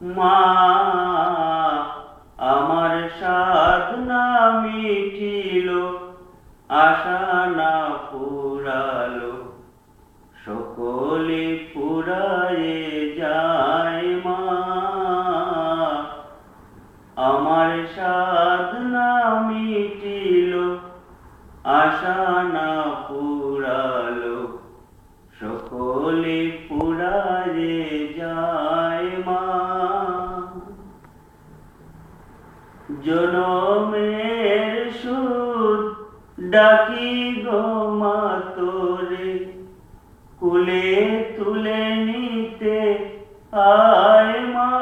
মা আমার সাধনা মিটিল, আশা না পুরালো, সকলে পুরায়ে যায় মা। আমার সাধনা মিটিল, আশা না পুরালো, সকলে পুরায়ে যায় মা। জনমের সুর ডাকি গো মা তোরে, কুলে তুলে নিতে আয় মা।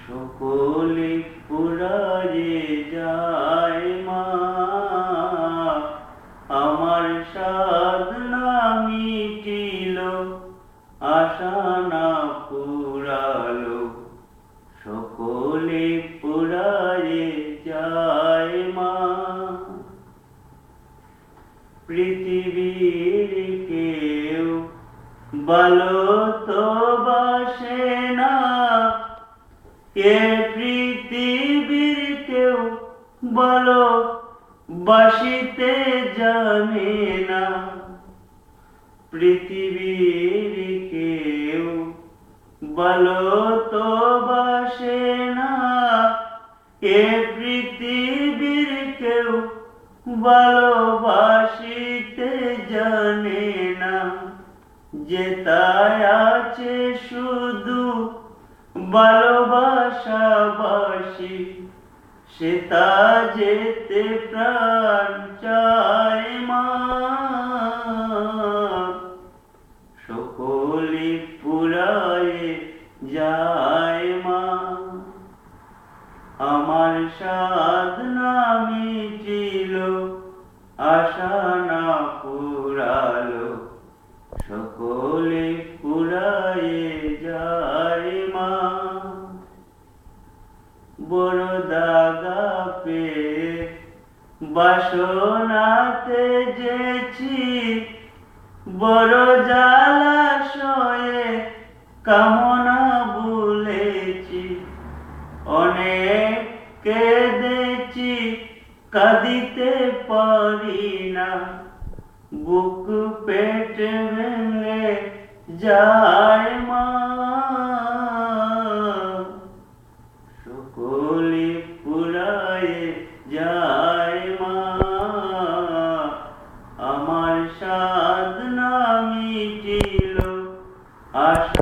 সকলে পুরায়ে যায় মা, আমার সাধনা মিটিল, আশা না পুরালো, সকলে পুরায়ে যায় মা। পৃথিবীর কেউ ভালো তো বাসে না, এ পৃথিবীর কেউ ভালো বাসিতে জানে না। পৃথিবীর কেউ ভালো তো বাসে না, এ পৃথিবীর কেউ ভালোবাসিতে জানে না। যেথায় আছে শুধু ভালোবাসাবাসি, সেথা যেতে প্রাণ চায় মা। সকলে পুরায়ে যায় মা, আমার সাধনা মিটিল, আশা না পুরালো, সকলে পুরায়ে যায় মা। বড় দাগা পেয়ে বাসনাতে যেছি, বড় জালাশয়ে কামনা ভুলেছি। অনেক কেঁদেছি, কাঁদিতে পারি না, বুক পেটে ভেঙে যায় মা। সকলে পুরায়ে যায় মা, আমার সাধনা মিটিল, আশা